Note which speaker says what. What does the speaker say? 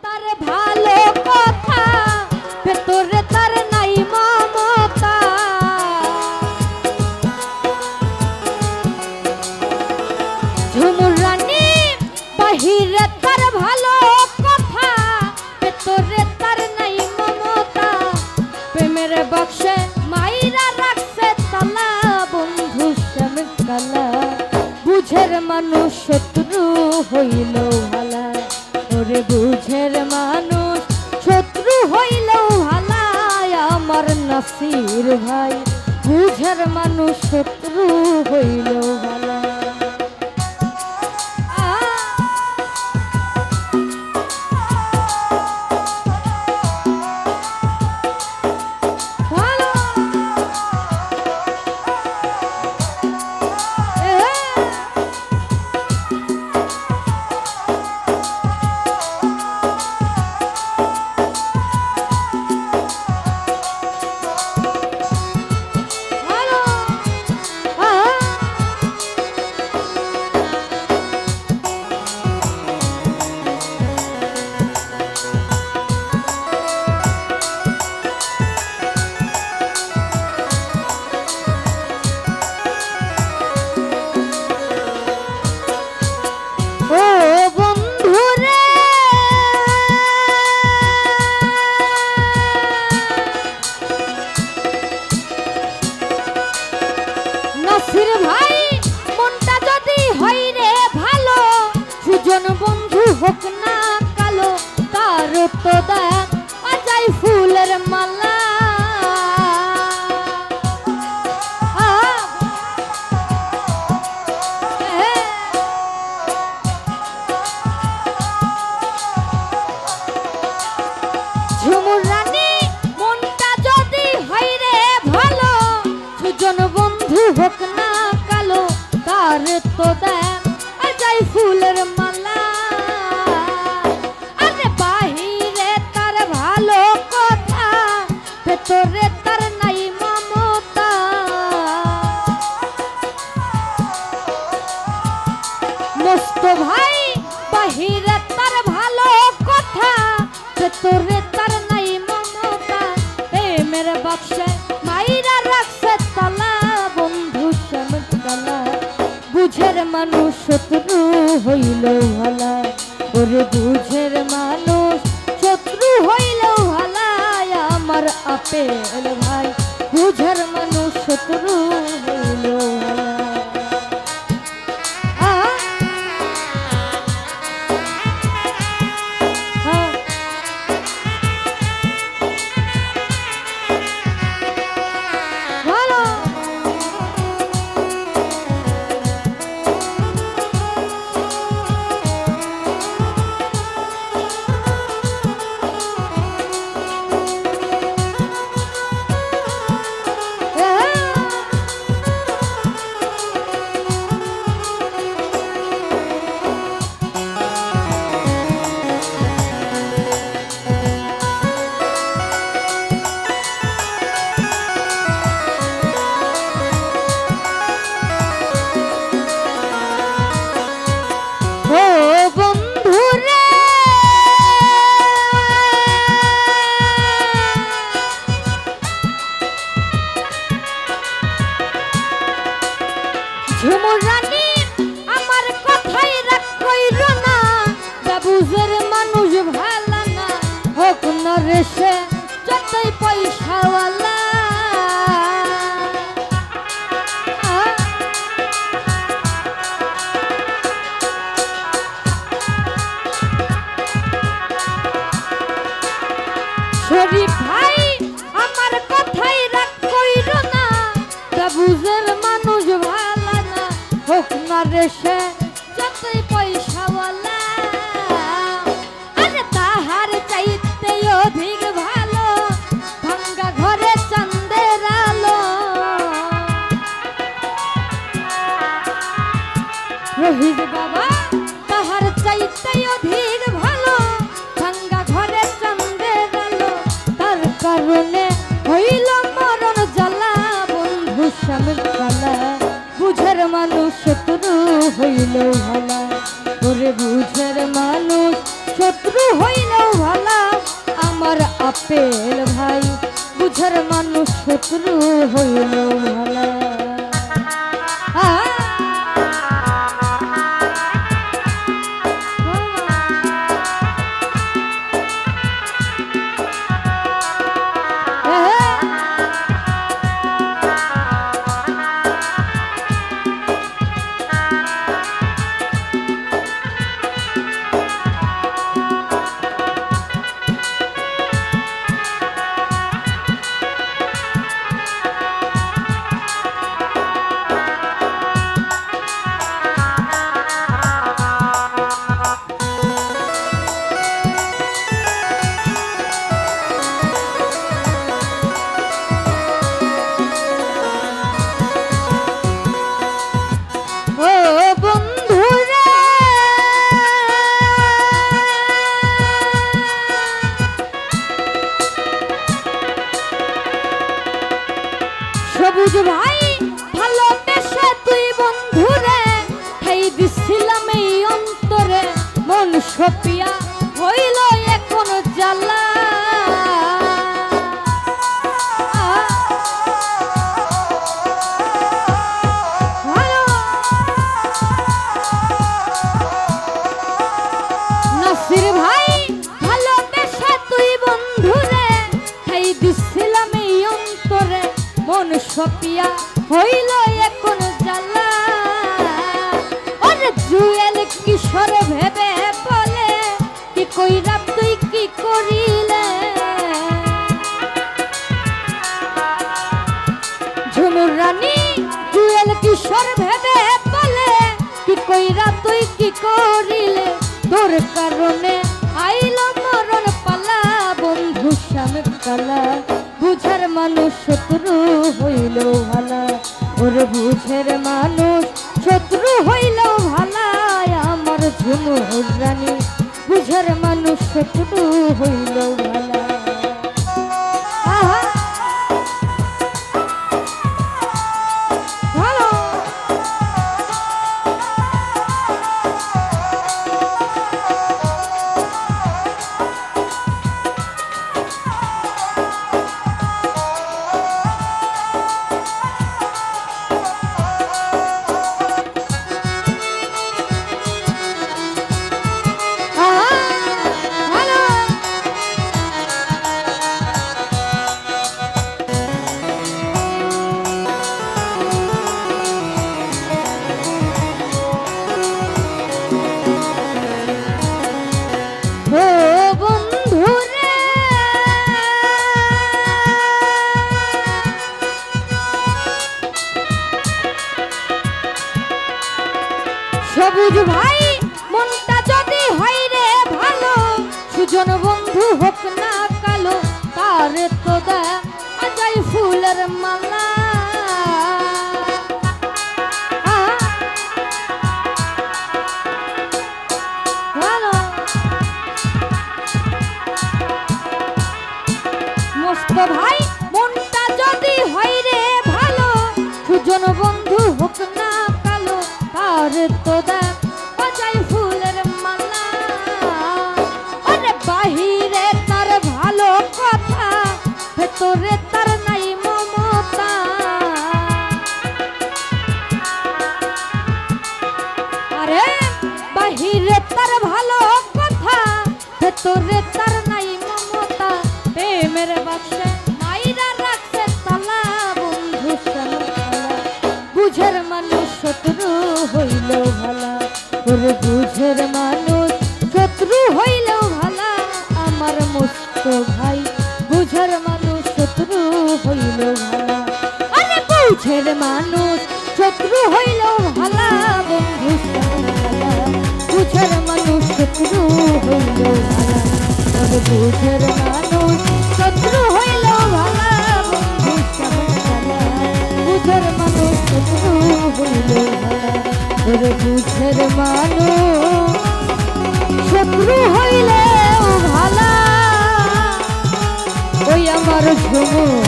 Speaker 1: তার ভালো কথা, ভেতরে তার নাই মমতা। ঝুমুর রানী বাহিরে তার ভালো কথা, ভেতরে তার নাই মমতা। প্রেমের বাক্সে মাইরা রাখছে তালা, বন্ধু শ্যামের কালা। বুঝের মানুষ শত্রু হইল ভালা, ওরে বুঝের মানুষ শত্রু হইলেও ভালা। আমার নাসির ভাই বুঝের মানুষ শত্রু হইলেও ভালা। নাসির ভাই মনটা যদি হয় রে ভালো, সুজন বন্ধু হোক না কালো, তার তো দেখ অজাই ফুলের মালা। ঝুমুর রানী মনটা যদি হয় রে ভালো, সুজন বন্ধু হোক না কালো, তার তো দেখ অজাই ফুলের মালা। আরে বাহিরে তার ভালো কথা, ভেতরে তার নাই মমতা। মস্ত ভাই বাহিরে তার ভালো কথা, ভেতরে তার নাই মমতা। প্রেমের বাক্সে মাইরা রাখছে তালা, বন্ধু শ্যামের কালা। বুঝের মানুষ শত্রু হইলেও ভালা, ওরে বুঝের মানুষ শত্রু হইলেও ভালা। আমার আপেল ভাই বুঝের মানুষ শত্রু হইলেও ভালা। ঝুমুর রানী আমার কথাই রাগ কইর না, বাবুজের মানুষ ভালা না, হোক না রে সে যতই পয়সাওয়ালা। শরীফ ভাই আমার কথাই রাগ কইর না, বাবুজের মানুষ ভালা না, হোক না রে সে যতই পয়সাওয়ালা। আরে তাহার চাইতে অধিক ভালো, ভাঙ্গা ঘরে চাঁদের আলো। রহিত বাবা তাহার চাইতে অধিক ভালো, ভাঙ্গা ঘরে চাঁদের আলো। তার কারণে হইল মরণ জ্বালা, বন্ধু শ্যামের কালা। বুঝের মানুষ শত্রু হইলেও ভালা, ওরে বুঝের মানুষ শত্রু হইলেও ভালা আমার আপেল ভাই বুঝার মানুষ শত্রু হইলেও ভালা সবুজ ভাই ভালোবেসে তুই বন্ধুরে ঠাই দিছিলাম এই অন্তরে মন সপিয়া হইল এখন জ্বালা নাসির ভাই ভালোবেসে তুই বন্ধুরে ঠাই দিছিলাম এই অন্তরে মন সপিয়া হইল এখন জ্বালা ওরে জুয়েল কিশোর ভেবে বলে কি কইরা তুই কি করিলে ঝুনুর রানী জুয়েল কিশোর ভেবে বলে কি কইরা তুই কি করিলে তোর কারণে আইলো মরণ পালা বন্ধু শ্যাম কালা বুঝার মানুষ শত্রু হইলেও ভালা ওরে বুঝের মানুষ শত্রু হইলেও ভালা আমার ঝুমুর রানী বুঝার মানুষ শত্রু হইলেও ভালা সবুজ ভাই মনটা যদি হয় রে ভালো সুজন বন্ধু হোক না কালো তার তো দেয় ফুলের মালা মস্ত ভাই মনটা যদি হয় রে ভালো সুজন বন্ধু হোক না কালো তার তো বাজায় ফুলের মালা ওরে বাহিরে তার ভালো কথা ভেতরে তার নাই মমতা আরে বাহিরে তার ভালো কথা ভেতরে তার নাই মমতা প্রেমের বাক্সে মাইরা রাখছে তালা বন্ধু বুঝের মানুষ শত্রু হইলেও ভালা ওরে বুঝের মানুষ শত্রু হইলেও ভালা আমার মস্ত ভাই বুঝের মানুষ শত্রু হইলেও ভালা আরে বুঝের মানুষ শত্রু হইলেও ভালা বন্ধু ভালা বুঝের মানুষ শত্রু হইলেও ভালা ওরে বুঝের মানুষ শত্রু হইলেও ভালা বন্ধু ভালা বুঝের মানুষ শত্রু হইলেও ভালা ওরে বুঝের মানুষ শত্রু হইলেও ভালা ওই আমার ঝুমুর